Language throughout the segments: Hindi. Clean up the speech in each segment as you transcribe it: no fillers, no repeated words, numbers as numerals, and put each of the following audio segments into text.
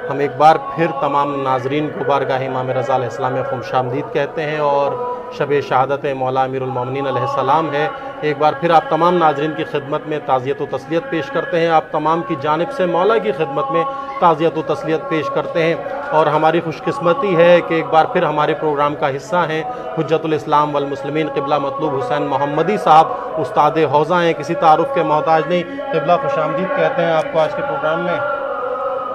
हम एक बार फिर तमाम नाजरीन को बारगाह इमाम रज़ा अलैहिस्सलाम में खुशामदीद कहते हैं और शब शहादत मौला अमीरुल मोमिनीन अलैहिस्सलाम है। एक बार फिर आप तमाम नाजरीन की खिदमत में ताज़ियत व तस्लियत पेश करते हैं। आप तमाम की जानिब से मौला की खिदमत में ताज़ियत व तस्लियत पेश करते हैं और हमारी खुशकिस्मती है कि एक बार फिर हमारे प्रोग्राम का हिस्सा हैं हुज्जतुल इस्लाम वल मुस्लिमीन क़िबला मतलूब हुसैन मोहम्मदी साहब, उस्ताद हौज़ा हैं, किसी तारुफ़ के मोहताज नहीं। क़िबला खुशामदीद कहते हैं आपको आज के प्रोग्राम में।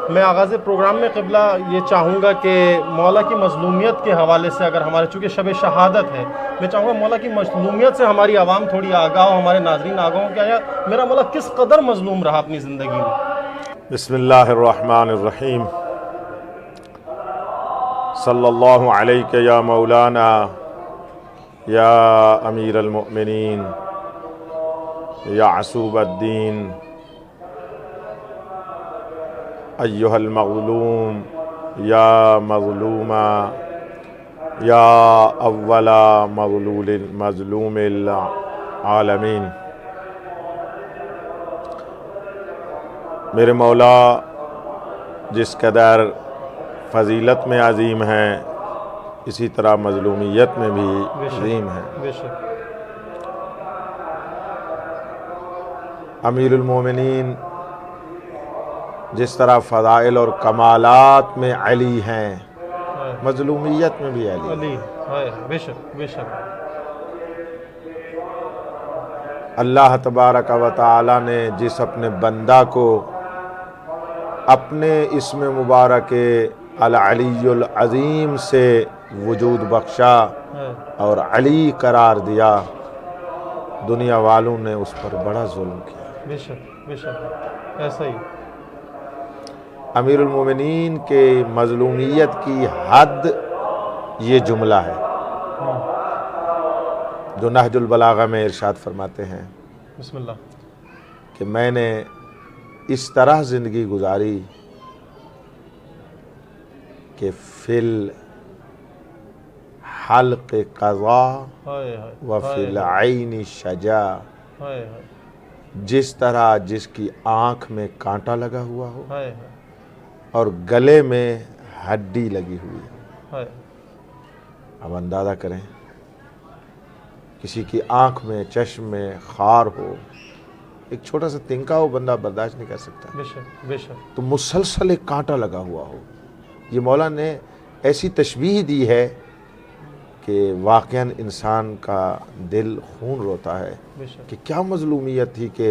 मैं आगाज़ प्रोग्राम में क़िबला ये चाहूँगा कि मौला की मज़लूमियत के हवाले से, अगर हमारे चूँकि शब शहादत है, मैं चाहूँगा मौला की मज़लूमियत से हमारी आवाम थोड़ी आगाह हो, हमारे नाज़रीन आगाह हो, क्या मेरा मौला किस कदर मज़लूम रहा अपनी ज़िंदगी में। बिस्मिल्लाहिर्रहमानिर्रहीम। सल्लल्लाहु अलैका या मौलाना या अमीरुल मोमिनीन या असूबद्दीन अय्युहल मग़लूम या मज़लूमा या अव्वला मज़लूमिल आलमीन। मेरे मौला जिस कदर फ़जीलत में अज़ीम हैं, इसी तरह मज़लूमियत में भी अज़ीम हैं। अमीरुल मोमिनीन जिस तरह फ़ज़ाइल और कमालात में अली हैं, मज़लूमियत में भी अली है। बेशक अल्लाह तबारक व तआला ने जिस अपने बंदा को अपने इस्म मुबारक अल अलीयुल अज़ीम से वजूद बख्शा और अली करार दिया, दुनिया वालों ने उस पर बड़ा जुल्म किया। बेशक ऐसा ही। अमीरुल मोमिनीन के मज़लूमियत की हद ये जुमला है जो नहजुल बलागा में इरशाद फरमाते हैं बिस्मिल्लाह कि मैंने इस तरह ज़िंदगी गुजारी कि फिल हल्क़ क़ज़ा व फिल ऐनी शजा, जिस तरह जिसकी आँख में कांटा लगा हुआ हो और गले में हड्डी लगी हुई है। अब अंदाज़ा करें, किसी की आँख में, चश्म में खार हो, एक छोटा सा तिनका हो, बंदा बर्दाश्त नहीं कर सकता। बेशक तो मुसलसल एक कांटा लगा हुआ हो। ये मौला ने ऐसी तशबीह दी है कि वाक़यान इंसान का दिल खून रोता है कि क्या मज़लूमियत थी कि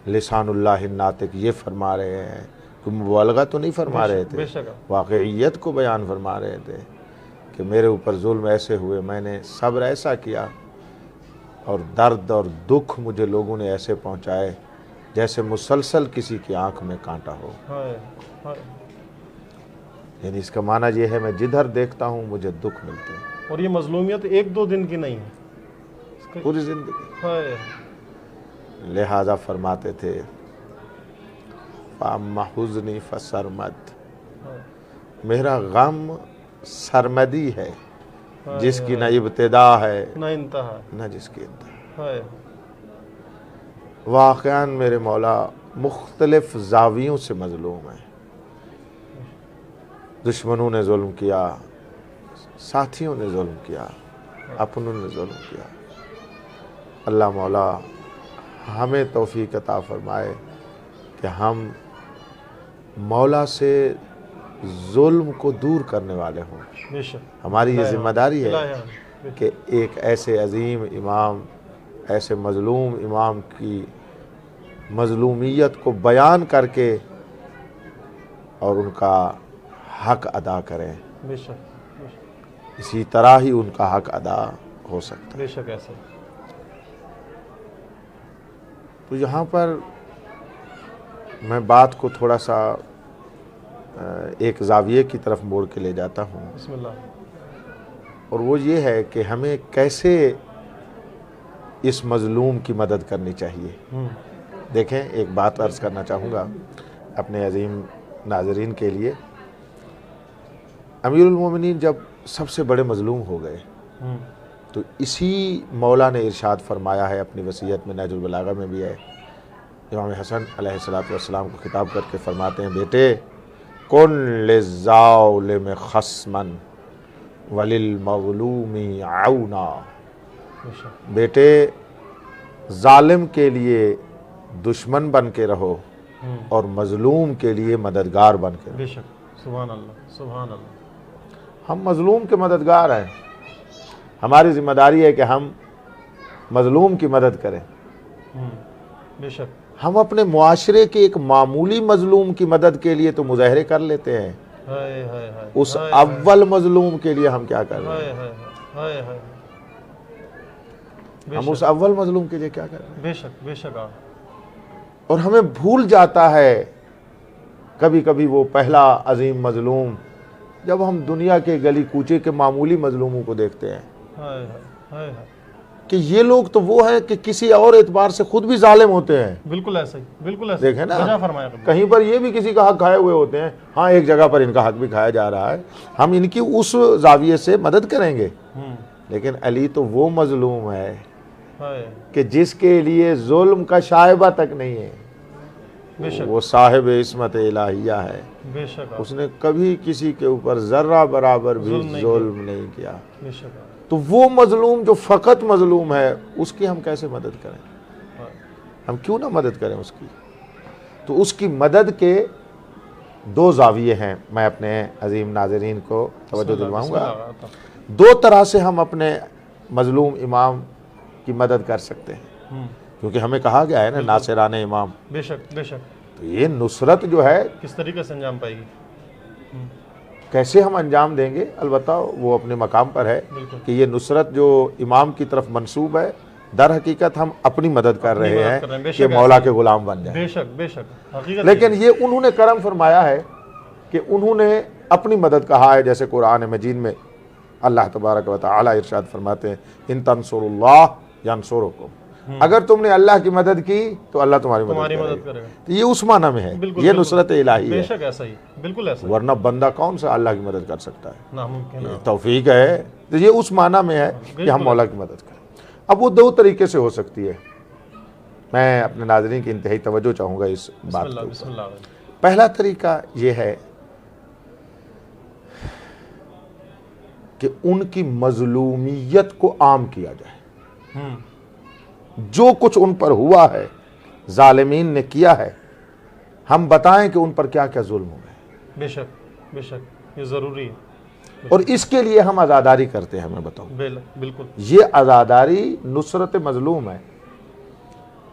लिसानुल्लाह नातिक ये फरमा रहे हैं, कोई मुबालगा तो नहीं फरमा रहे थे, वाक़इयत को बयान फरमा रहे थे कि मेरे ऊपर जुल्म ऐसे हुए, मैंने सब्र ऐसा किया और दर्द और दुख मुझे लोगों ने ऐसे पहुँचाए जैसे मुसलसल किसी की आँख में कांटा हो। यानी इसका माना ये है, मैं जिधर देखता हूँ मुझे दुख मिलते हैं। और ये मज़लूमियत एक दो दिन की नहीं है, पूरी ज़िंदगी। लिहाजा फरमाते थे फ़अम्मा हुज़्नी फ़सरमद, मेरा गम सरमदी है जिसकी न इब्तिदा है न इंतहा, न जिसकी इंतहा। वाक़यान मेरे मौला मुख्तलिफ ज़ावियों से मज़लूम है। दुश्मनों ने जुल्म किया, साथियों ने जुल्म किया, अपनों ने जुल्म किया। अल्लाह मौला हमें तौफीक अता फरमाए कि हम मौला से जुल्म को दूर करने वाले हों। हमारी ये ज़िम्मेदारी है कि एक ऐसे अज़ीम इमाम, ऐसे मज़लूम इमाम की मज़लूमियत को बयान करके और उनका हक़ अदा करें। इसी तरह ही उनका हक़ अदा हो सकता है। बेशक ऐसे। तो यहाँ पर मैं बात को थोड़ा सा एक ज़ाविये की तरफ मोड़ के ले जाता हूँ, और वो ये है कि हमें कैसे इस मज़लूम की मदद करनी चाहिए। देखें, एक बात अर्ज़ करना चाहूँगा अपने अज़ीम नाज़रीन के लिए। अमीरुल मोमिनीन जब सबसे बड़े मज़लूम हो गए तो इसी मौला ने इरशाद फरमाया है अपनी वसीयत में, नहजुल बलागा में भी है, इमाम हसन अलैहिस्सलातु वस्सलाम को खिताब करके फरमाते हैं, बेटे कुन लिज़्ज़ालिम खस्मन वलिल मज़लूमी औना। बेशक बेटे जालिम के लिए दुश्मन बन के रहो और मजलूम के लिए मददगार बन के रहो। बेशक, सुभान अल्लाह, सुभान अल्लाह। हम मजलूम के मददगार हैं। हमारी जिम्मेदारी है कि हम मजलूम की मदद करें। बेशक, हम अपने मुआशरे के एक मामूली मजलूम की मदद के लिए तो मुजाहरे कर लेते हैं, हाय हाय हाय, उस अव्वल मजलूम के लिए हम क्या कर रहे हाय हैं? हाय हाय हाय। हम उस अव्वल मजलूम के लिए क्या कर रहे हैं? बेशक बेशक। और हमें भूल जाता है कभी कभी वो पहला अजीम मजलूम, जब हम दुनिया के गली कूचे के मामूली मजलूमों को देखते हैं हाय हाय हाय हाय। कि ये लोग तो वो हैं कि किसी और एतबार से खुद भी जालिम होते हैं। बिल्कुल ऐसा ही, बिल्कुल ऐसा। देखें ना, वजह फरमाया कभी। कहीं पर ये भी किसी का हक खाए हुए होते हैं। हाँ, एक जगह पर इनका हक भी खाया जा रहा है, हम इनकी उस जाविये से मदद करेंगे। लेकिन अली तो वो मजलूम है हाय। कि जिसके लिए जुल्म का शायबा तक नहीं है। बेशक वो साहिब इस्मत इलाहिया है। बेशक। उसने कभी किसी के ऊपर जर्रा बराबर भी जुल्म नहीं किया। बेशक। तो वो मजलूम जो फ़कत मजलूम है, उसकी हम कैसे मदद करें? हम क्यों ना मदद करें उसकी? तो उसकी मदद के दो जाविये हैं, मैं अपने अजीम नाज़रीन को तवज्जो दिलवाऊंगा। दो तरह से हम अपने मजलूम इमाम की मदद कर सकते हैं, क्योंकि हमें कहा गया है ना, नासिराने इमाम। बेशक बेशक। तो ये नुसरत जो है किस तरीके से अंजाम पाएगी? कैसे हम अंजाम देंगे, अलबत्ता वो अपने मकाम पर है कि ये नुसरत जो इमाम की तरफ मंसूब है, दर हकीकत हम अपनी मदद कर रहे हैं कि मौला के गुलाम बन जाए। बेशक बेशक। लेकिन ये उन्होंने करम फरमाया है कि उन्होंने अपनी मदद कहा है। जैसे कुरान मजीद में अल्लाह तबारक व तआला इरशाद फरमाते हैं, इन तंसुरुल्लाह यंसुरुकुम, अगर तुमने अल्लाह की मदद की तो अल्लाह तुम्हारी मदद करेगा। तो ये उस माना में है, ये नुसरत इलाही है। बेशक ऐसा ही, बिल्कुल ऐसा। वरना बंदा कौन सा अल्लाह की मदद कर सकता है? नामुमकिन है। तौफीक है। तो ये उस माना में है कि हम मौला की मदद करें। अब वो दो तरीके से हो सकती है। मैं अपने नाज़रीन की इंतहाई तवज्जो चाहूँगा इस बात को। पहला तरीका ये है कि उनकी मजलूमियत को आम किया जाए। जो कुछ उन पर हुआ है, जालिमीन ने किया है, हम बताएं कि उन पर क्या क्या जुल्म हुए। बेशक बेशक, ये ज़रूरी है। और इसके लिए हम आज़ादारी करते हैं। मैं बताऊं, बिल्कुल ये आज़ादारी नुसरत मजलूम है।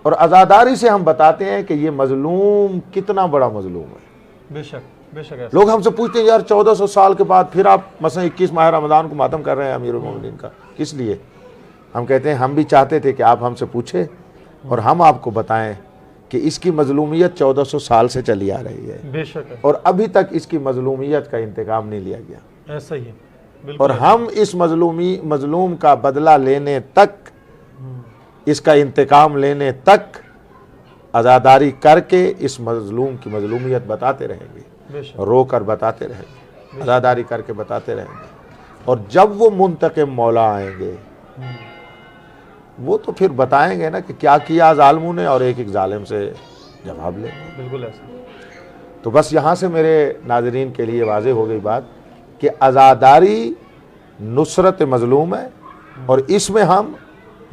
और आज़ादारी से हम बताते हैं कि ये मजलूम कितना बड़ा मजलूम है। बेशक बेशक। लोग हमसे पूछते हैं, यार 1400 साल के बाद फिर आप मसलन 21 माह रमज़ान को मातम कर रहे हैं अमीरुल मोमिनीन का, किस लिए? हम कहते हैं हम भी चाहते थे कि आप हमसे पूछें और हम आपको बताएं कि इसकी मजलूमियत 1400 साल से चली आ रही है। बेशक। और अभी तक इसकी मजलूमियत का इंतकाम नहीं लिया गया। ऐसा ही है, और हम इस मजलूम का बदला लेने तक, इसका इंतकाम लेने तक आज़ादारी करके इस मजलूम की मजलूमियत बताते रहेंगे, रो कर बताते रहेंगे, आज़ादारी करके बताते रहेंगे। और जब वो मुंतकिम मौला आएंगे, वो तो फिर बताएंगे ना कि क्या किया जालिमों ने, और एक एक जालिम से जवाब लेंगे। बिल्कुल ऐसा। तो बस यहाँ से मेरे नाज़रीन के लिए वाज़े हो गई बात कि आज़ादारी नुसरत मजलूम है, और इसमें हम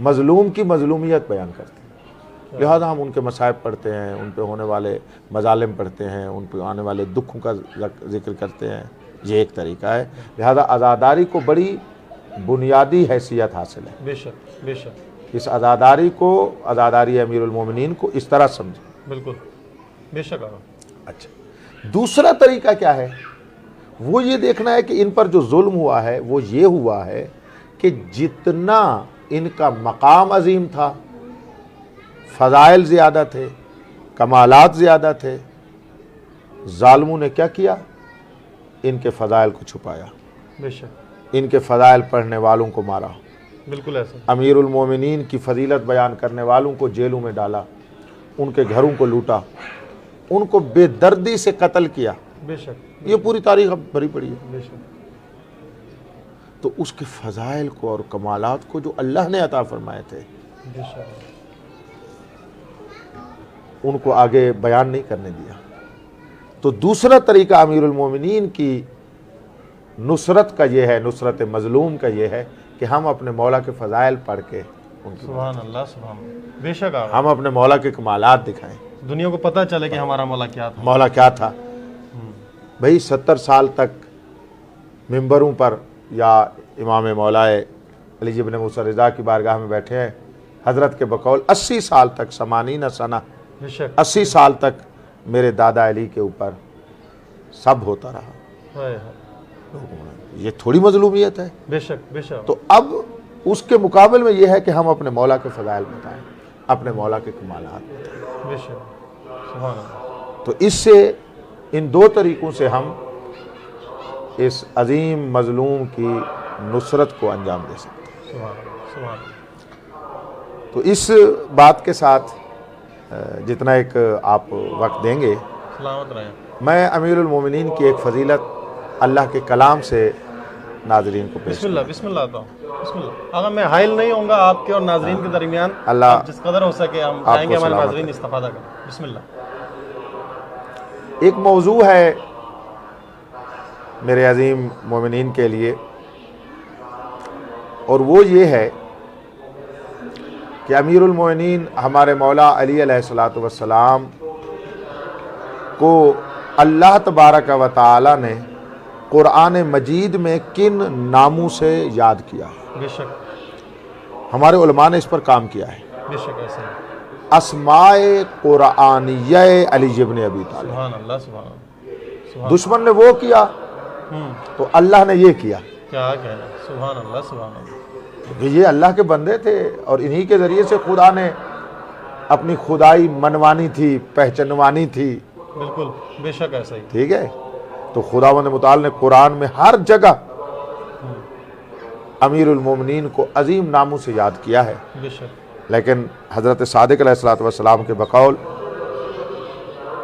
मजलूम की मजलूमियत बयान करते हैं। लिहाजा हम उनके मसाइब पढ़ते हैं, उन पे होने वाले मजालिम पढ़ते हैं, उन पे आने वाले दुखों का जिक्र करते हैं। ये एक तरीका है। लिहाजा आज़ादारी को बड़ी बुनियादी हैसियत हासिल है। बेशक बेशक। इस आज़ादारी को, आज़ादारी अमीरुल मोमिनीन को इस तरह समझें। बिल्कुल बेशक। अच्छा, दूसरा तरीका क्या है? वो ये देखना है कि इन पर जो जुल्म हुआ है वो ये हुआ है कि जितना इनका मकाम अजीम था, फ़ज़ाइल ज़्यादा थे, कमालात ज़्यादा थे, ज़ालिमों ने क्या किया? इनके फ़ज़ाइल को छुपाया। बेशक। इनके फ़ज़ाइल पढ़ने वालों को मारा। बिल्कुल ऐसा। अमीरुल मोमिनीन की फजीलत बयान करने वालों को जेलों में डाला, उनके घरों को लूटा, उनको बेदर्दी से कत्ल किया। बेशक। ये पूरी तारीख अब भरी पड़ी है। बेशक। तो उसके फ़ज़ाइल को और कमालात को जो अल्लाह ने अता फरमाए थे, बेशक, उनको आगे बयान नहीं करने दिया। तो दूसरा तरीका अमीरुल मोमिनीन की नुसरत का ये है, नुसरत मजलूम का ये है कि हम अपने मौला के फ़ज़ाइल पढ़ के उनकी सुभान अल्लाह, सुभान अल्लाह। बेशक आका, हम अपने मौला के कमालात दिखाएं, दुनिया को पता चले कि हमारा मौला क्या था। मौला क्या था। भाई 70 साल तक मिंबरों पर या इमाम मौलाए अली इब्न मूसा रिज़ा की बारगाह में बैठे हैं, हज़रत के बकौल 80 साल तक, समानीन सना, बेशक 80 साल तक मेरे दादा अली के ऊपर सब होता रहा। हाय हाय, ये थोड़ी मजलूमियत है। बेशक बेशक। तो अब उसके मुकाबले में यह है कि हम अपने मौला के फ़ज़ाइल बताएं, अपने मौला के कमालात बताएं। बेशक, सुभान अल्लाह। तो इससे, इन दो तरीक़ों से हम इस अजीम मजलूम की नुसरत को अंजाम दे सकते हैं। सुभान अल्लाह, सुभान अल्लाह। तो इस बात के साथ जितना एक आप वक्त देंगे, सलामत रहें। मैं अमीरुल मोमिनीन की एक फ़जीलत अल्लाह के कलाम से नाज़रीन को पेश बिस्मिल्लाह बिस्मिल्लाह तो बिस्मिल्लाह। अगर मैं हाइल नहीं होऊंगा आपके और नाजरीन के दरमियान, अल्लाह आप जिस कदर हो सके हम चाहेंगे हमारे नाजरीन इस्तेफादा करें। बिस्मिल्लाह। एक मौजू है मेरे अजीम मोमिनीन के लिए, और वो ये है कि अमीरुल मोमिनीन हमारे मौला अली अलैहिस्सलातु वस्सलाम को अल्लाह तबारक व तआला ने कुरान मजीद में किन नामों से याद किया है। बेशक हमारे उलमा ने इस पर काम किया है। बेशक ऐसे ही। अस्माए कुरानिया अली इब्न अबी तालिब। सुभान अल्लाह, सुभान अल्लाह, सुभान। दुश्मन ने वो किया तो अल्लाह ने ये किया। क्या कहना, सुभान अल्लाह, सुभान अल्लाह। क्योंकि ये अल्लाह के बंदे थे और इन्हीं के ज़रिए से खुदा ने अपनी खुदाई मनवानी थी, पहचानवानी थी। बिल्कुल बेशक ऐसा ही। ठीक है, तो खुदावंद मुताल ने कुरान में हर जगह अमीरुल मोमिनीन को अजीम नामों से याद किया है। बेशक। लेकिन हज़रत सादिक़ अलैहिस्सलातु वस्सलाम के बकौल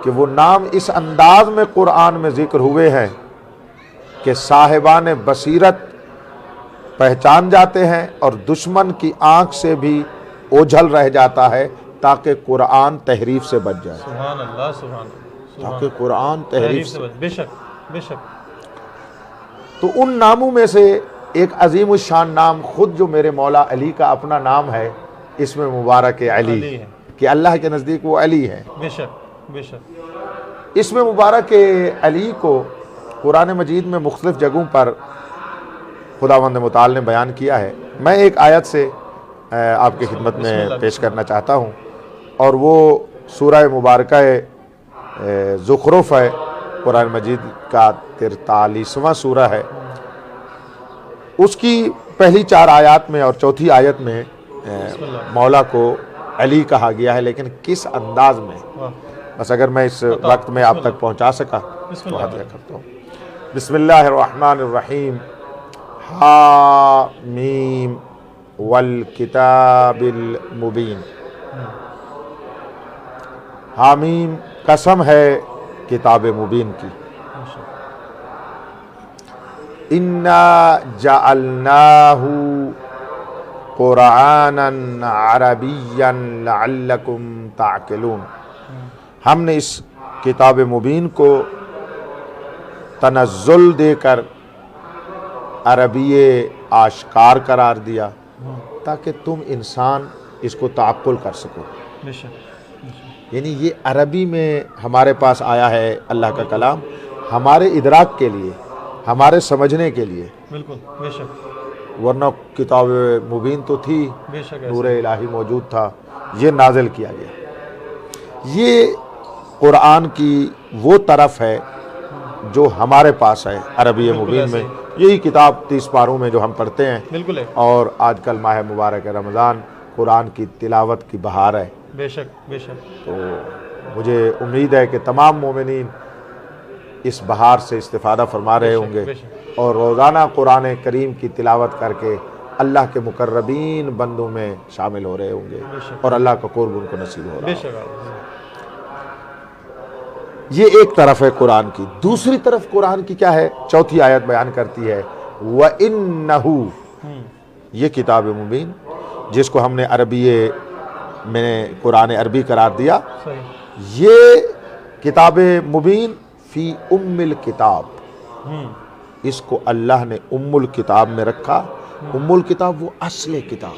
कि वो नाम इस अंदाज में कुरान में ज़िक्र हुए हैं कि साहिबान बसीरत पहचान जाते हैं और दुश्मन की आंख से भी ओझल रह जाता है, ताकि कुरान तहरीफ से बच जाए। सुभान अल्लाह, सुभान अल्लाह। ताकि कुरान तहरीफ से। बेशक बेशक। तो उन नामों में से एक अजीम शान नाम खुद जो मेरे मौला अली का अपना नाम है, इसमें मुबारक अली है कि अल्लाह के नज़दीक वो अली है। बेशक बेशक। इसमें मुबारक अली को कुरान मजीद में मुख्तलिफ जगहों पर खुदावंद मुताल ने बयान किया है। मैं एक आयत से आपकी खिदमत में पेश करना चाहता हूँ, और वो सूरह मुबारक ज़ुखरुफ है, कुरान मजीद का 43वां सूरा है। उसकी पहली 4 आयत में और चौथी आयत में मौला को अली कहा गया है, लेकिन किस अंदाज में, बस अगर मैं इस वक्त में आप तक पहुँचा सका तो हाथ करता हूँ। बिस्मिल्लाहिर्रहमानिर्रहीम। हामीम वल किताबिल मुबीन। हामीम कसम है किताब मुबीन की। इन्ना जअलनाहु कुरानन अरबिय्यन लअल्लकुम ताक़िलून। हमने इस किताब मुबीन को तनज़्ज़ुल देकर अरबी आश्कार करार दिया, ताकि तुम इंसान इसको ताक़ुल कर सको। यानी ये अरबी में हमारे पास आया है अल्लाह का कलाम, हमारे इदराक के लिए, हमारे समझने के लिए। बिल्कुल बेशक। वरना किताब मुबीन तो थी, नूर इलाही मौजूद था, ये नाजिल किया गया। ये कुरान की वो तरफ है जो हमारे पास है अरबी मुबीन में। यही किताब 30 पारों में जो हम पढ़ते हैं। बिल्कुल है। और आजकल माह मुबारक रमज़ान, कुरान की तिलावत की बहार है। बेशक बेशक। तो मुझे उम्मीद है कि तमाम मोमिनीन इस बहार से इस्तिफ़ादा फरमा रहे होंगे और रोज़ाना कुरान करीम की तिलावत करके अल्लाह के मुकर्रबीन बंदों में शामिल हो रहे होंगे और अल्लाह का कुर्ब उनको नसीब हो रहा है। ये एक तरफ है कुरान की। दूसरी तरफ कुरान की क्या है, चौथी आयत बयान करती है व इन्नहु, ये किताब मुबीन जिसको हमने अरबी में कुरान अरबी करार दिया, ये किताब मुबीन फ़ी उम्मिल किताब, इसको अल्लाह ने उम्मुल किताब में रखा। उम्मुल किताब वो असले किताब,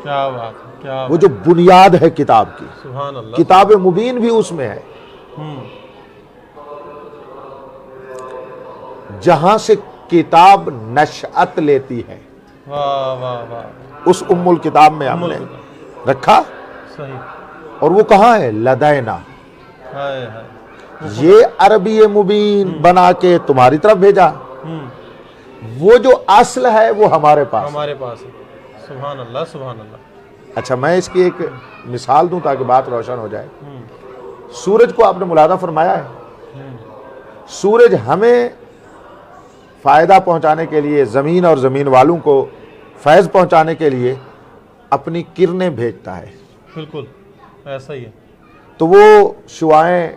क्या बात है, क्या वो जो बुनियाद है किताब की। सुभान अल्लाह। किताब मुबीन भी उसमें है, जहां से किताब नशअत लेती है। वाह वाह वाह, उस उम्मुल किताब में हमने रखा। सही। और वो कहाँ है? लदैना। हाय हाय, ये अरबी मुबीन बना के तुम्हारी तरफ भेजा। वो जो असल है वो हमारे पास। हमारे पास है। सुभान अल्लाह, सुभान अल्लाह। अच्छा, मैं इसकी एक मिसाल दूं ताकि बात रोशन हो जाए। सूरज को आपने मुलादा फरमाया है, सूरज हमें फायदा पहुंचाने के लिए, जमीन और जमीन वालों को फैज पहुंचाने के लिए अपनी किरणें भेजता है। बिल्कुल ऐसा ही है। तो वो शुआएं,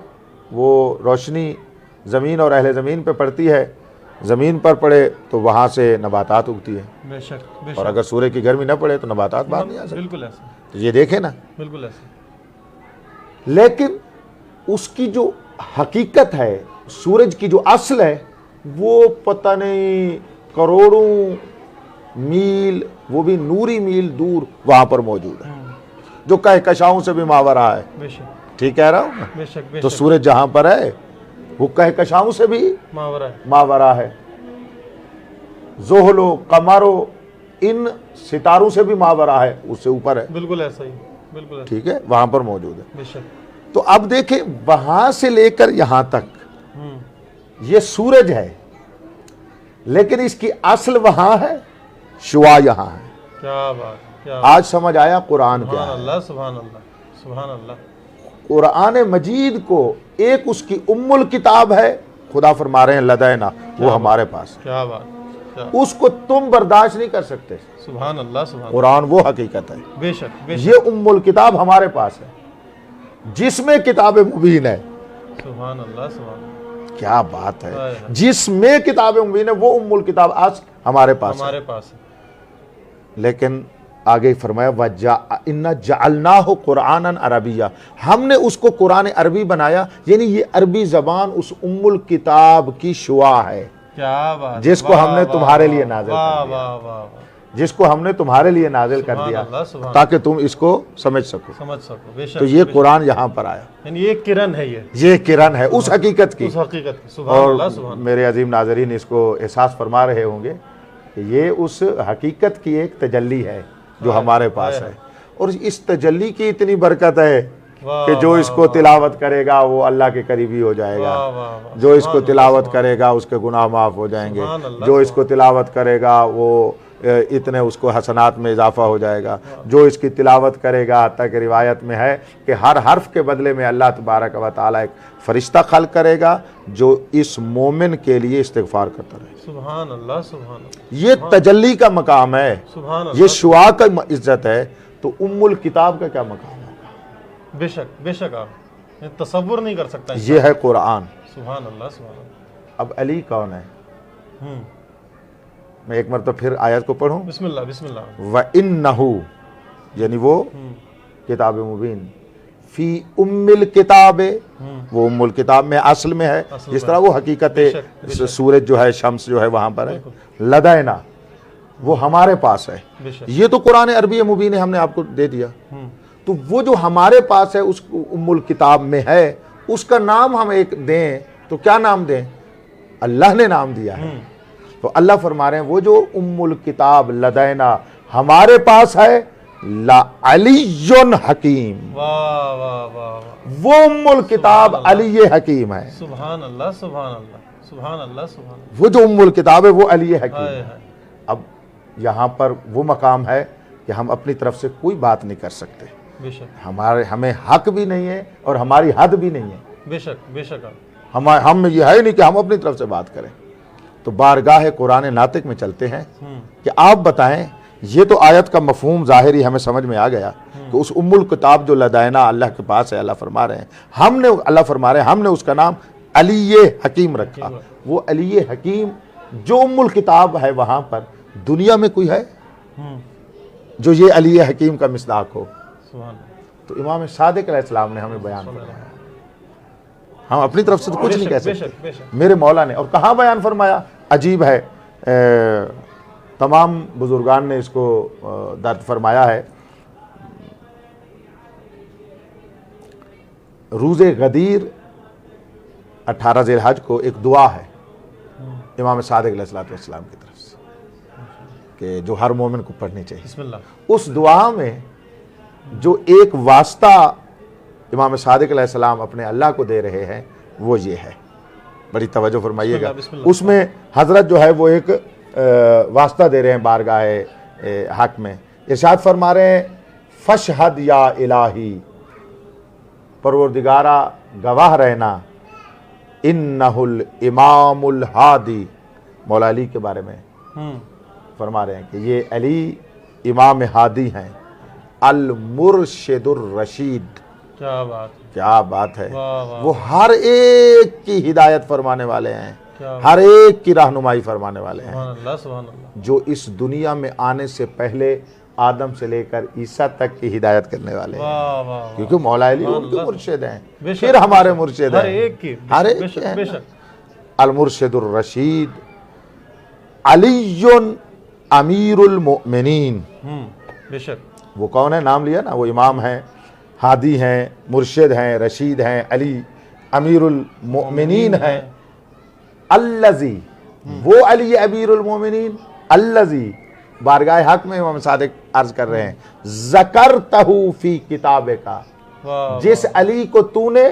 वो रोशनी ज़मीन और अहले ज़मीन पे पड़ती है। ज़मीन पर पड़े तो वहाँ से नबातात उगती है। बेशक, बेशक। और अगर सूर्य की गर्मी न पड़े तो नबातात बाहर नहीं आ सकते। बिल्कुल ऐसा, तो ये देखे ना। बिल्कुल ऐसा। लेकिन उसकी जो हकीकत है, सूरज की जो असल है, वो पता नहीं करोड़ों मील, वो भी नूरी मील दूर वहाँ पर मौजूद है, जो कहकशाओं से भी मावरा है। बेशक, ठीक कह रहा हूँ ना? बेशक, बेशक। तो सूरज जहाँ पर है वो कहकशाओं से भी मावरा है। मावरा है। जोहलो, कमरो, इन सितारों से भी मावरा है, उससे ऊपर है। बिल्कुल ऐसा ही, बिल्कुल ऐसा। ठीक है, वहां पर मौजूद है। बेशक। तो अब देखें, वहां से लेकर यहां तक ये सूरज है, लेकिन इसकी असल वहां है, शुआ यहां है। क्या बात, क्या आज समझ आया कुरान क्या सुभान है। अल्लाह, सुभान अल्लाह, सुभान अल्लाह। कुरान मजीद को एक उसकी उम्मुल किताब है, खुदा फरमा रहे हैं लदैना, वो हमारे पास है। क्या बात, क्या। उसको तुम बर्दाश्त नहीं कर सकते। सुभान अल्लाह, सुभान। कुरान वो हकीकत है। बेशक, बेशक। ये उम्मुल किताब हमारे पास है, जिसमें किताब मुबीन है। सुभान अल्लाह, सुभान। क्या बात हाय है। हाय। जिसमें किताब मुबीन है, वो उम्मुल किताब आज हमारे पास है। हमारे पास है। लेकिन आगे फरमाया इन्ना जअलनाहु कुरानन अरबिया, हमने उसको कुरान अरबी बनाया, यानी ये अरबी जबान उस उम्मुल किताब की शुआ है। क्या बात, जिसको हमने तुम्हारे लिए नाज़िल वाह कर दिया, वाह वाह, जिसको हमने तुम्हारे लिए नाजिल कर दिया, सुभान अल्लाह, सुभान ताकि तुम इसको समझ सको। समझ सको। बेशक। तो ये कुरान यहाँ पर आया, यानी ये किरण है, ये किरण है उस हकीकत की। उस हकीकत की। सुभान अल्लाह, और सुभान। मेरे अजीम नाजरीन इसको एहसास फरमा रहे होंगे कि ये उस हकीकत की एक तजल्ली है जो हमारे पास है। और इस तजल्ली की इतनी बरकत है कि जो इसको तिलावत करेगा वो अल्लाह के करीबी हो जाएगा। वाह वाह वाह। जो इसको तिलावत करेगा उसके गुनाह माफ़ हो जाएंगे। सुभान अल्लाह, जो इसको तिलावत करेगा वो इतने उसको हसनात में इजाफा हो जाएगा। जो इसकी तिलावत करेगा, तक रिवायत में है कि हर हर्फ के बदले में अल्लाह तबारक व तआला एक फ़रिश्ता खल्क़ करेगा जो इस मोमिन के लिए इस्तिग़फ़ार करता रहे। सुभान अल्लाह, सुभान अल्लाह। ये तजल्ली का मकाम है, सुभान अल्लाह। ये शुआ का इज्जत है। तो उम्मुल किताब का क्या मकाम है? बेशक, बेशक। आप ये तसव्वुर नहीं कर सकता। ये है कुरान। सुभान अल्लाह, सुभान अल्लाह। अब अली कौन है? मैं एक मरतबा फिर आयत को पढ़ूं। बिस्मिल्लाह, बिस्मिल्लाह। व इन्नहु, यानी वो किताब मुबीन, फी उम्मिल किताब, वो उम्मुल किताब में असल में है। जिस तरह वो हकीकत है, सूरज जो है, शम्स जो है वहां पर है, लदैना वो हमारे पास है। ये तो कुरान अरबी मुबीन है, हमने आपको दे दिया। तो वो जो हमारे पास है उस उम्मुल किताब में है, उसका नाम हम एक दें तो क्या नाम दें? अल्लाह ने नाम दिया है। तो अल्लाह फरमा रहे हैं वो जो उम्मुल किताब लदैना हमारे पास है, ला अलीयुन हकीम। वाह वाह वाह। वो उम्मुल किताब अली हकीम है। सुभान अल्लाह, सुभान अल्लाह, सुभान अल्लाह, सुभान। वो जो उम्मुल किताब है वो अली हकीम है। हाय। अब यहाँ पर वो मकाम है कि हम अपनी तरफ से कोई बात नहीं कर सकते। बेशक, हमें हक भी नहीं है और हमारी हद भी नहीं है। बेशक, बेशक। हम ये है नहीं कि हम अपनी तरफ से बात करें। तो बारगाह कुरान नातिक में चलते हैं कि आप बताएं, ये तो आयत का मफहूम ज़ाहिरी हमें समझ में आ गया कि उस उम्मुल किताब जो लदैना अल्लाह के पास है, अल्लाह फरमा रहे हैं हमने उसका नाम अली हकीम रखा। वो अली हकीम जो उम्मुल किताब है, वहाँ पर दुनिया में कोई है जो ये अली हकीम का मिसदाक हो? सुभान। तो इमाम सादिक अलैहिस्सलाम ने हमें बयान किया। हम अपनी तरफ से तो कुछ नहीं कह सकते, बेशक। मेरे मौला ने। और कहाँ बयान फरमाया, अजीब है, तमाम बुजुर्गान ने इसको दर्ज फरमाया है। रोज़े गदीर 18 ज़िलहज को एक दुआ है इमाम सादिक अलैहिस्सलाम की तरफ से कि जो हर मोमिन को पढ़नी चाहिए। बिस्मिल्लाह। उस दुआ में जो एक वास्ता इमाम सादिक अलैहिस्सलाम अपने अल्लाह को दे रहे हैं वो ये है, बड़ी तवज्जो फरमाइएगा। उसमें हजरत जो है वो एक वास्ता दे रहे हैं बारगाह हक में, इरशाद फरमा रहे हैं फशहद या इलाही, परवरदिगारा गवाह रहना, इन्नहुल इमामुल हादी, मौला अली के बारे में फरमा रहे हैं कि ये अली इमाम हादी हैं, अल मुर्शिदुर रशीद। क्या बात, क्या बात है। वाह, वाह, वो हर एक की हिदायत फरमाने वाले हैं, हर एक की रहनुमाई फरमाने वाले हैं। सुभान अल्लाह। जो इस दुनिया में आने से पहले आदम से लेकर ईसा तक की हिदायत करने वाले हैं, क्योंकि मौला अली उनके मुर्शिद हैं, फिर हमारे मुर्शिद हैं, हर एक के। अल मुर्शिदुर रशीद अलीयुन अमीरुल मोमिनीन। बेशक। वो कौन है, नाम लिया ना, वो इमाम हैं, हादी हैं, मुर्शिद हैं, रशीद हैं, अली अमीरुल मोमिनीन हैं। अल्लज़ी, वो अली अमीरुल मोमिनीन, अल्लज़ी बारगाह हक में इमाम सादिक अर्ज कर रहे हैं, ज़करतहु फी किताबे का, जिस अली को तूने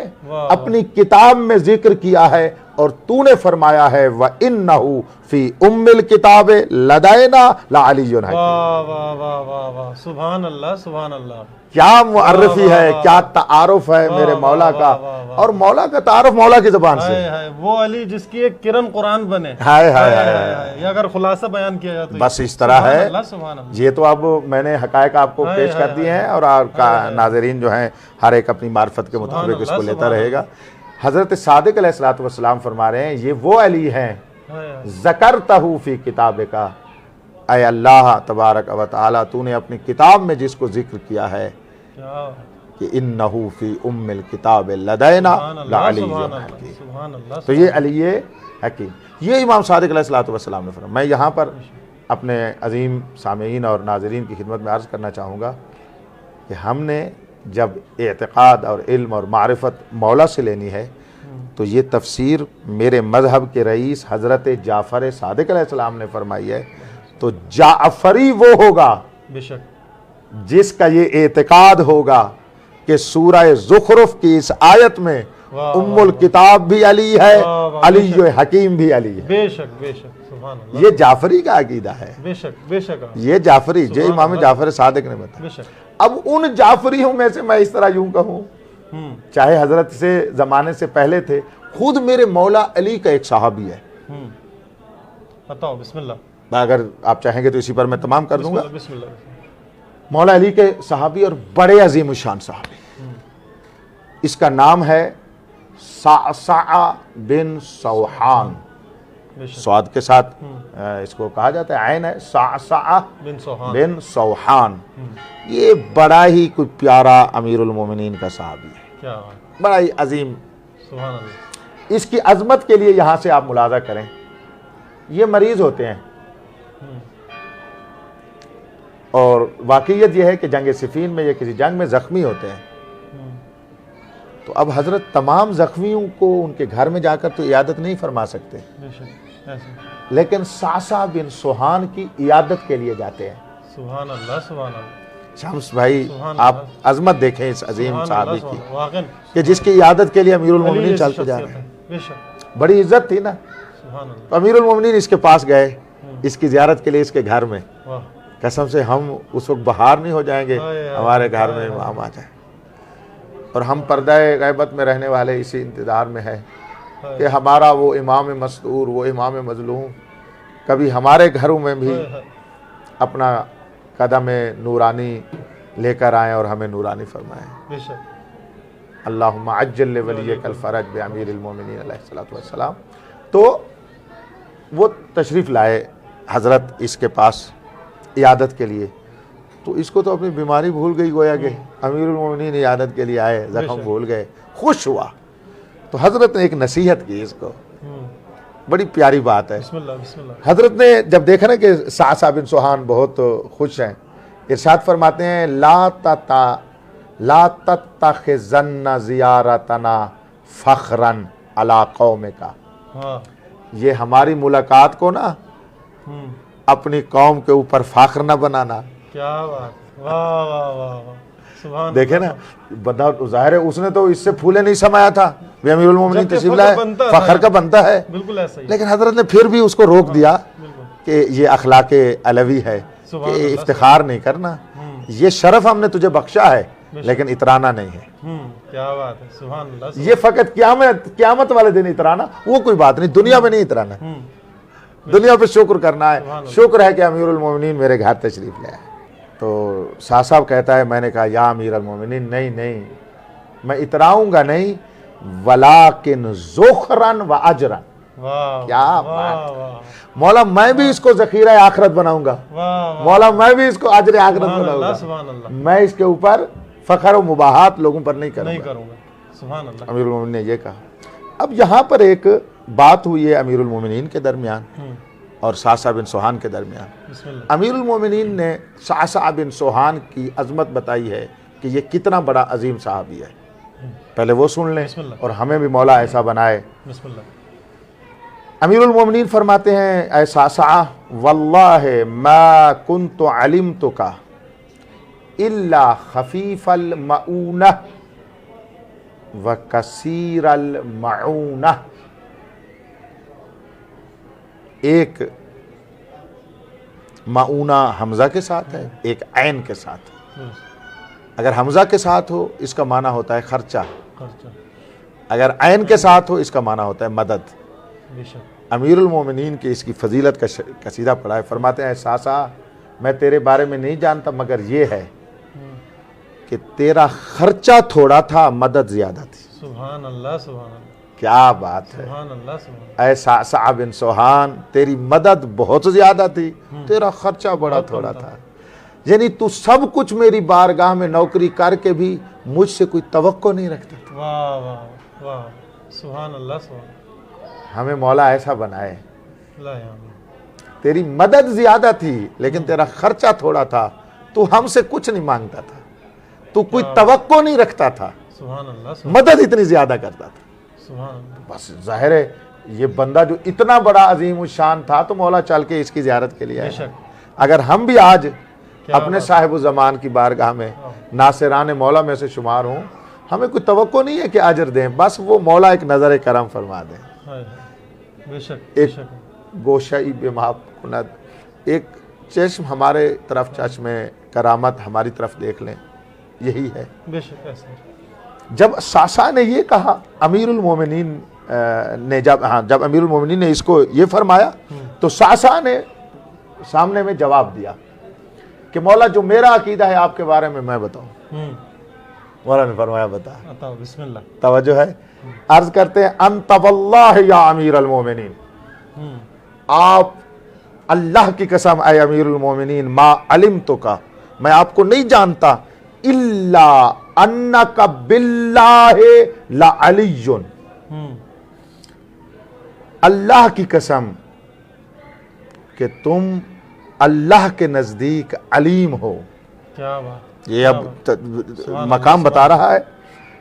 अपनी किताब में जिक्र किया है और तूने फरमाया है व इन्नहु फी उम्मिल किताबे लदैना लअलियुन हकीम। वाह वाह वाह वाह वाह, सुभान अल्लाह सुभान अल्लाह। क्या मुअर्रफी है, क्या तारुफ है मेरे मौला का, और मौला का तारुफ मौला की ज़बान से। वो अली जिसकी एक किरण कुरान बने, हाय हाय हाय, अगर खुलासा बयान किया जाए तो बस इस तरह है। ये तो अब मैंने हकायक आपको पेश कर दिए हैं और आपका नाज़रीन जो है हर एक अपनी मार्फत के मुताबिक इसको लेता रहेगा। हज़रत सादिक अलैहिस्सलाम फरमा रहे हैं ये वो अली हैं ज़करतहु फी किताबे का, ऐ अल्लाह तबारक व तआला तूने अपनी किताब में जिसको जिक्र किया है कि इन्नहु फी उम्मिल किताब लदैना लअलियुन हकीम। तो ये अली हकीम, ये इमाम सादिक अलैहिस्सलाम ने फरमाया। मैं यहाँ पर अपने अजीम सामीईन और नाज़रीन की खिदमत में अर्ज़ करना चाहूँगा कि हमने जब एतक़ाद और इल्म और मारिफत मौला से लेनी है तो ये तफसीर मेरे मज़हब के रईस हज़रत जाफ़र सादिक अलैहिस्सलाम ने फरमाई है। तो जाफ़री वो होगा जिसका ये एतक़ाद होगा कि सूरह ज़ुख़रुफ़ की इस आयत में उम्मुल किताब भी अली है, अली हकीम भी अली है। बेशक बेशक, सुभान अल्लाह। ये जाफ़री का अकीदा है। बेशक बेशक, ये जाफ़री जो इमाम जाफ़र सादिक ने बताया। अब उन जाफ़रियों में से मैं इस तरह यूं कहूं, चाहे हजरत से जमाने से पहले थे, खुद मेरे मौला अली का एक सहाबी है। बताओ, बिस्मिल्लाह। अगर आप चाहेंगे तो इसी पर मैं तमाम कर दूंगा। बिस्मिल्लाह। मौला अली के सहाबी और बड़े अजीम शान सहाबी, इसका नाम है साअसा बिन सौहान, स्वाद के साथ इसको कहा जाता है, आयन है, साअसा बिन सौहान। ये बड़ा ही कोई प्यारा अमीरुल मोमिनीन का सहाबी है, बड़ा ही अजीम। सुभान अल्लाह। इसकी अजमत के लिए यहाँ से आप मुलाजा करें, ये मरीज होते हैं और वाकईयत यह है कि जंग सिफीन में या किसी जंग में जख्मी होते हैं। तो अब हजरत तमाम जख्मियों को उनके घर में जाकर तो इयादत नहीं फरमा सकते, लेकिन सासा बिन सुहान की इयादत के लिए जाते हैं। सुभान अल्लाह सुभान अल्लाह। शम्स भाई, आप अजमत देखें इस अजीम सहाबी की कि जिसकी इयादत के लिए अमीरुल मोमिनीन चलते जा रहे हैं। बड़ी इज्जत थी ना। तो अमीरुल मोमिनीन इसके पास गए, इसकी ज़ियारत के लिए इसके घर में। कसम से हम उस वक्त बाहर नहीं हो जाएंगे, हमारे घर में इमाम आ जाए। और हम पर्दाए गैबत में रहने वाले इसी इंतज़ार में है कि हमारा वो इमाम मस्तूर, वो इमाम मजलूम कभी हमारे घरों में भी अपना कदम नूरानी लेकर आए और हमें नूरानी फरमाएं। अल्लाहुम्मा अज्जल वलियकल फरज बि अमीरिल मोमिनीन अलैहिस्सलातु वस्सलाम। तो वो तशरीफ़ लाए हज़रत इसके पास इयादत के लिए। तो इसको तो अपनी बीमारी भूल गई, गोया कि अमीरुल मोमिनीन इयादत के लिए आए, ज़ख्म भूल गए। खुश हुआ तो हजरत ने एक नसीहत की इसको, बड़ी प्यारी बात है। बिस्मिल्लाह बिस्मिल्लाह। हजरत ने जब देखा ना कि सासा बिन सुहान बहुत खुश हैं, इरशाद फरमाते हैं ला तत्तखिज़न्ना ज़ियारतना फ़ख्रन अला कौमिका। हाँ। ये हमारी मुलाकात को ना अपनी कौम के ऊपर फ़ख्र न बनाना। क्या बात, वाह वाह वाह वाह, सुभान। देखे ना, बंदा ज़ाहिर है उसने तो इससे फूले नहीं समाया था, वे अमीरुल मोमिनीन तशरीफ लाए, फ़ख्र का बनता है, बिल्कुल ऐसा ही। लेकिन हजरत ने फिर भी उसको रोक दिया कि ये अखलाके अलवी है कि इफ्तिखार नहीं करना, ये शरफ हमने तुझे बख्शा है लेकिन इतराना नहीं है। क्या बात है, सुभान अल्लाह। ये फकत क़यामत वाले दिन इतराना, वो कोई बात नहीं, दुनिया में नहीं इतराना, दुनिया पे शुक्र करना है। शुक्र है कि अमीरुल मोमिनीन मेरे घर तशरीफ लाए। तो शाह साहब कहता है, मैंने कहा या अमीरुल मोमिनीन, नहीं नहीं, मैं इतराऊंगा नहीं, वलाकिन ज़ुखरन व अजरन। क्या बात, मौला मैं भी इसको ज़ख़ीरा आखिरत बनाऊंगा, मौला मैं भी इसको अजर आखिरत बनाऊंगा, मैं इसके ऊपर फ़ख्र व मुबाहात लोगों पर नहीं करूंगा। सुभान अल्लाह। अमीरुल मोमिनीन ने ये कहा। अब यहाँ पर एक बात हुई है अमीरुल मोमिनीन के दरमियान और सासा बिन सुहान के दरमियान। अमीरुल मोमिनीन ने सासा बिन सुहान की अजमत बताई है कि ये कितना बड़ा अजीम सहाबी है। पहले वो सुन लें और हमें भी मौला ऐसा बनाए। अमीरुल मोमिनीन फरमाते हैं, ऐ सासा वल्लाहि मा कुन्तु अलिमतुका इल्ला खफीफल मऊना व कसीरल मऊना। एक मऊना हमजा के साथ है, एक ऐन के साथ। अगर हमजा के साथ हो इसका माना होता है खर्चा, अगर ऐन के साथ हो इसका माना होता है मदद। अमीरुल मोमिनीन की इसकी फजीलत का कसीदा पढ़ा है। फरमाते हैं, सासा मैं तेरे बारे में नहीं जानता मगर ये है कि तेरा खर्चा थोड़ा था, मदद ज्यादा थी। सुभान अल्लाह, सुभान अल्लाह। क्या बात है, सुभान अल्लाह, सुभान। ऐ सासा बिन सुहान, तेरी मदद बहुत ज्यादा थी, तेरा खर्चा बड़ा थोड़ा था। यानी तू सब कुछ मेरी बारगाह में नौकरी करके भी मुझसे कोई तवक्को नहीं रखता था। वाह वाह वाह, सुभान अल्लाह, सुभान। हमें मौला ऐसा बनाए, तेरी मदद ज्यादा थी लेकिन तेरा खर्चा थोड़ा था, तू हमसे कुछ नहीं मांगता था, तू कोई तवक्को नहीं रखता था, सुभान अल्लाह, मदद इतनी ज्यादा करता था। सुभान। बस जाहिर है ये बंदा जो इतना बड़ा अजीम शान था तो मौला चल के इसकी ज़ियारत के लिए आया। अगर हम भी आज अपने साहिब ज़मान की बारगाह में नासिरान मौला में से शुमार हों, हमें कोई तवक्को नहीं है कि अजर दें, बस वो मौला एक नज़र करम फरमा दें। एक गोशाई बेमाप कुनद, एक चश्म हमारे तरफ चश्मे करामत हमारी तरफ देख लें, यही है। जब सासा ने ये कहा अमीरुल मोमिनीन ने, जब अमीरुल मोमिनीन ने इसको ये फरमाया तो सासा ने सामने में जवाब दिया कि मौला जो मेरा अकीदा है आपके बारे में मैं बताऊं। मौला ने फरमाया बता। बिस्मिल्लाह। तवज्जो है, अर्ज करते हैं, अंत वल्लाह या अमीरुल मोमिनीन, आप अल्लाह की कसम ऐ अमीरुल मोमिनीन, मा अलिमतुका, मैं आपको नहीं जानता, इल्ला अन्नका बिल्लाहि ला अलियुन, अल्लाह की कसम कि तुम अल्लाह के नजदीक अलीम हो। क्या बात, ये अब मकाम बता रहा है।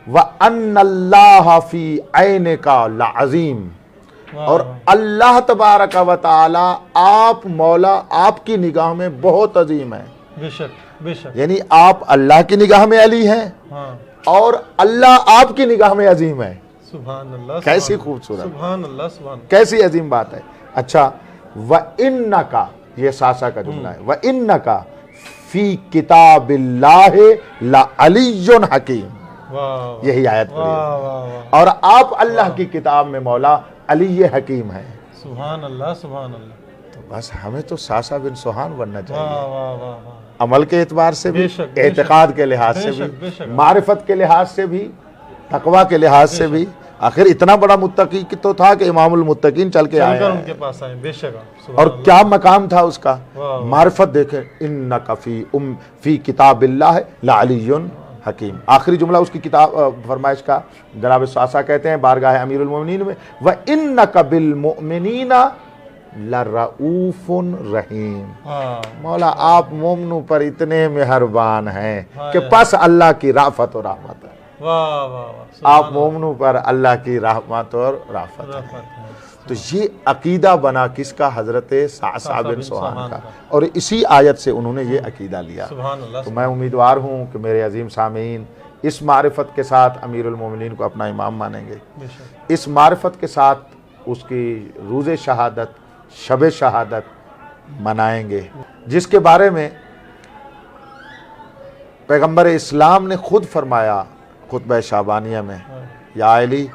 व अन्नल्लाह फी ऐनिका ला अजीम, और अल्लाह तबारक व तआला आप मौला आपकी निगाह में बहुत अजीम है। बेशक बेशक, यानी आप अल्लाह की निगाह में अली हैं, हाँ, और अल्लाह आपकी निगाह में अजीम है। सुभान अल्लाह, कैसी खूबसूरत, सुभान अल्लाह, सुभान, कैसी अजीम बात है। अच्छा, व इन्नका, ये सासा का जुमला है, व इन्नका फी किताबिल्लाहि ला अलियुन हकीम, यही आयत पढ़ी। और आप अल्लाह की किताब में मौला अली हकीम है। सुभान अल्लाह, सुभान अल्लाह। तो बस हमें तो सासा बिन सुहान बनना चाहिए, अमल के एतबार से भी, एतकाद के लिहाज से भी, मारिफत के लिहाज से भी, तकवा के लिहाज से भी। आखिर इतना बड़ा मुत्तकी तो था कि इमामुल मुत्तकीन चल के आए उनके पास आए। बेशक, और क्या मकाम था उसका, मारिफत देखे, इन्नका फी किताबिल्लाह ला अलियुन हकीम। आखिरी जुमला उसकी किताब फरमाइश का जनाब सासा कहते हैं बारगाह अमीरुल मोमिनीन में, व इन्नका बिल मोमिनीना लरऊफुन रहीम। मौला आप मोमिनों पर इतने मेहरबान हैं कि बस अल्लाह की राफत और रहमत है। वाह वाह वाह, आप मोमिनों पर अल्लाह की रहमत और राफत है। तो ये अकीदा बना किसका? हजरत सासा बिन सोहान का, और इसी आयत से उन्होंने ये अकीदा लिया। तो मैं उम्मीदवार हूँ कि मेरे अजीम सामीन इस मारिफत के साथ अमीरुल मोमिनीन को अपना इमाम मानेंगे, इस मारिफत के साथ उसकी रोज़े शहादत, शब शहादत मनाएंगे, जिसके बारे में पैगंबर इस्लाम ने खुद फरमाया खुतबा शाबानिया में, या अली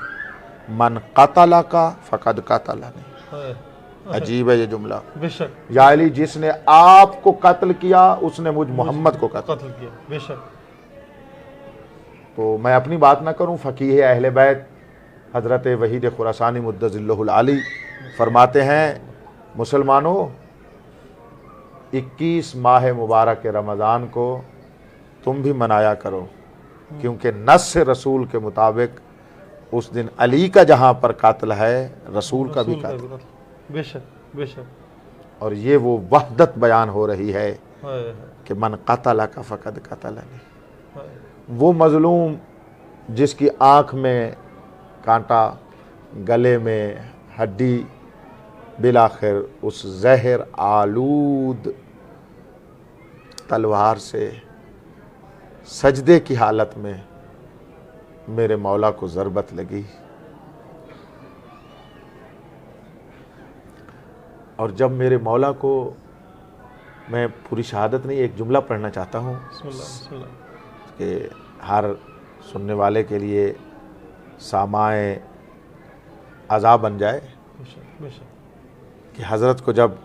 मन कतला का फ़कद कतलनी। अजीब है ये जुमला। बेशक। या अली जिसने आपको कत्ल किया उसने मुझ मोहम्मद को कत्ल किया। बेशक। तो मैं अपनी बात ना करूं, फ़कीह अहले बैत हज़रत वहीद खुरासानी मुद्दज़िल्लहुल आली फरमाते हैं, मुसलमानों 21 माह मुबारक रमज़ान को तुम भी मनाया करो, क्योंकि नस्स रसूल के मुताबिक उस दिन अली का जहाँ पर कातिल है रसूल का भी कातिल। बेशक बेशक। और ये वो वहदत बयान हो रही है कि मन कतला का फ़कद कतलनी। वो मजलूम जिसकी आँख में कांटा, गले में हड्डी, बिलाखिर उस जहर आलूद तलवार से सजदे की हालत में मेरे मौला को ज़रबत लगी, और जब मेरे मौला को, मैं पूरी शहादत नहीं एक जुमला पढ़ना चाहता हूँ कि हर सुनने वाले के लिए सामाए अज़ा बन जाए कि हज़रत को जब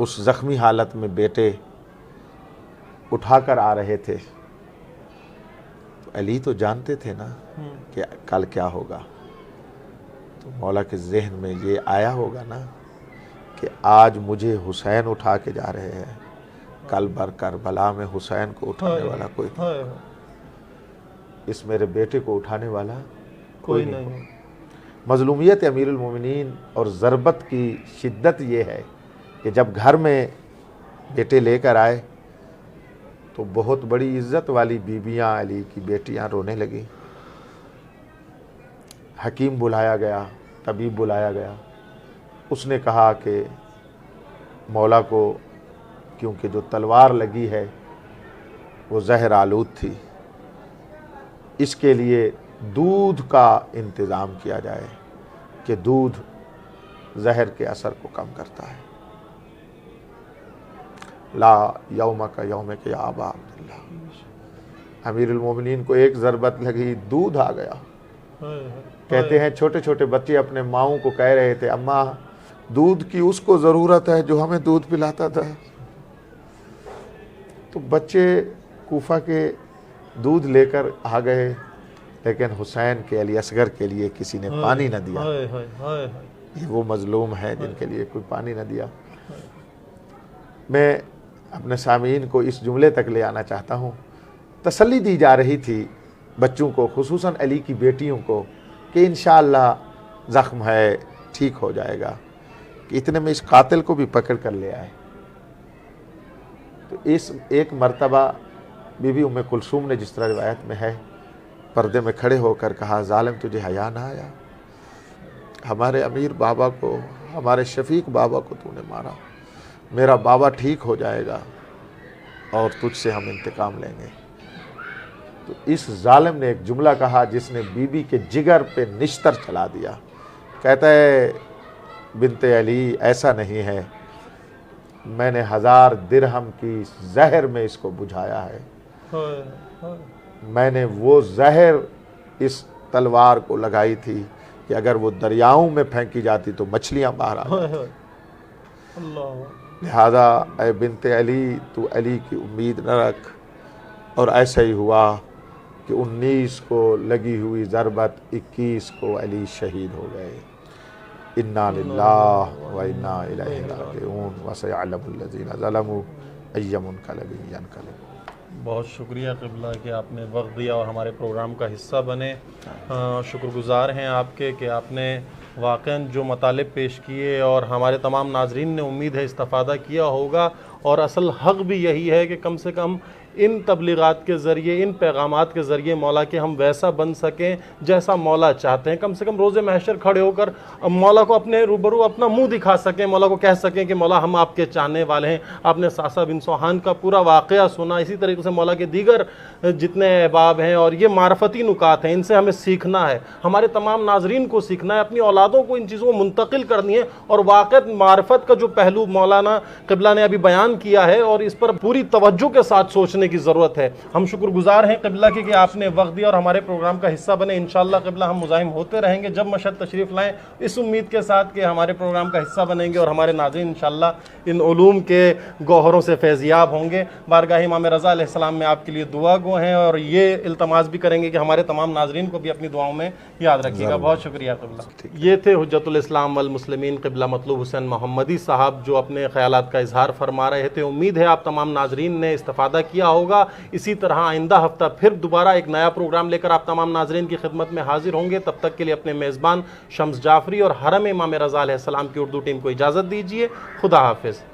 उस ज़ख्मी हालत में बेटे उठाकर आ रहे थे, अली तो जानते थे ना कि कल क्या होगा, तो मौला के जहन में ये आया होगा ना कि आज मुझे हुसैन उठा के जा रहे हैं, कल बर करबला में हुसैन को उठाने वाला कोई नहीं, इस मेरे बेटे को उठाने वाला कोई नहीं। मजलूमियत अमीरुल मोमिनीन और ज़रबत की शिद्दत ये है कि जब घर में बेटे लेकर आए तो बहुत बड़ी इज़्ज़त वाली बीबियाँ अली की बेटियाँ रोने लगी। हकीम बुलाया गया, तबीब बुलाया गया, उसने कहा कि मौला को क्योंकि जो तलवार लगी है वो जहर आलूद थी, इसके लिए दूध का इंतज़ाम किया जाए कि दूध जहर के असर को कम करता है। ला यौम का यौम के आबा अब्दुल्लाह। अमीरुल मोमिनीन को एक ज़रबत लगी, दूध आ गया। कहते हैं छोटे छोटे बच्चे अपने माओं को कह रहे थे, अम्मा दूध की उसको ज़रूरत है जो हमें दूध पिलाता था। तो बच्चे कूफा के दूध लेकर आ गए, लेकिन हुसैन के अली असगर के लिए किसी ने पानी न दिया। ये वो मजलूम है जिनके लिए कोई पानी न दिया। मैं अपने सामीन को इस जुमले तक ले आना चाहता हूँ। तसल्ली दी जा रही थी बच्चों को, खुसूसन अली की बेटियों को, कि इंशाअल्लाह ज़ख्म है, ठीक हो जाएगा, कि इतने में इस कातिल को भी पकड़ कर ले आए। तो इस एक मर्तबा बीबी उम्मे कुलसूम ने, जिस तरह रिवायत में है, पर्दे में खड़े होकर कहा, ज़ालिम तुझे हया ना आया, हमारे अमीर बाबा को, हमारे शफीक बाबा को तूने मारा, मेरा बाबा ठीक हो जाएगा और तुझसे हम इंतकाम लेंगे। तो इस जालिम ने एक जुमला कहा जिसने बीबी के जिगर पे निश्तर चला दिया। कहता है, बिनते अली ऐसा नहीं है, मैंने 1000 दिरहम की जहर में इसको बुझाया है। मैंने वो जहर इस तलवार को लगाई थी कि अगर वो दरियाओं में फेंकी जाती तो मछलियां बाहर आ जाती। लिहाजा ऐ बिनते अली, तू अली की उम्मीद न रख। और ऐसा ही हुआ कि 19 को लगी हुई ज़रबत 21 को अली शहीद हो गए। इन्ना लिल्लाहि व इन्ना इलैहि राजिऊन व सयअलमुल लज़ीना ज़लमू अय्युमुन क़लबिन यनक़लिबून। बहुत शुक्रिया क़िबला कि आपने वक्त दिया और हमारे प्रोग्राम का हिस्सा बने। शुक्रगुज़ार हैं आपके कि आपने वाक़ई जो मतालिब पेश किए और हमारे तमाम नाज़रीन ने उम्मीद है इस्तिफ़ादा किया होगा। और असल हक़ भी यही है कि कम से कम इन तबलीगात के ज़रिए, इन पैगामात के ज़रिए मौला के हम वैसा बन सकें जैसा मौला चाहते हैं। कम से कम रोज़े महशर खड़े होकर मौला को अपने रूबरू अपना मुंह दिखा सकें, मौला को कह सकें कि मौला हम आपके चाहने वाले हैं। आपने सासा बिन सोहान का पूरा वाक़या सुना, इसी तरीके से मौला के दीगर जितने अहबाब हैं और ये मारफती नुकात हैं, इनसे हमें सीखना है, हमारे तमाम नाजरीन को सीखना है, अपनी औलादों को इन चीज़ों को मुंतकिल करनी है। और वाक़ई मारफत का जो पहलू मौलाना क़िबला ने अभी बयान किया है और इस पर पूरी तवज्जो के साथ सोचने की ज़रूरत है। हम शुक्रगुज़ार हैं क़िबला के कि आपने वक्त दिया और हमारे प्रोग्राम का हिस्सा बने। इंशाअल्लाह क़िबला हम मुज़ाहिम होते रहेंगे जब मशहद तशरीफ़ लाएँ, इस उम्मीद के साथ कि हमारे प्रोग्राम का हिस्सा बनेंगे और हमारे नाज़रीन इंशाअल्लाह इन उलूम के गौहरों से फैज़याब होंगे। बारगाह इमाम रज़ा अलैहिस्सलाम में आपके लिए दुआ गो हैं और ये इल्तमास भी करेंगे कि हमारे तमाम नाज़रीन को भी अपनी दुआओं में याद रखिएगा। बहुत शुक्रिया क़िबला। ये थे हुज्जतुल इस्लाम वल मुस्लिमीन क़िबला मतलूब हुसैन मोहम्मदी साहब जो अपने ख़यालात का इजहार फरमा रहे थे। उम्मीद है आप तमाम नाजरीन ने इस्तिफ़ादा किया होगा। इसी तरह आइंदा हफ्ता फिर दोबारा एक नया प्रोग्राम लेकर आप तमाम नाजरीन की खिदमत में हाजिर होंगे। तब तक के लिए अपने मेज़बान शम्स जाफरी और हरम इमाम रज़ा अलैहिस्सलाम की उर्दू टीम को इजाज़त दीजिए। खुदा हाफिज़।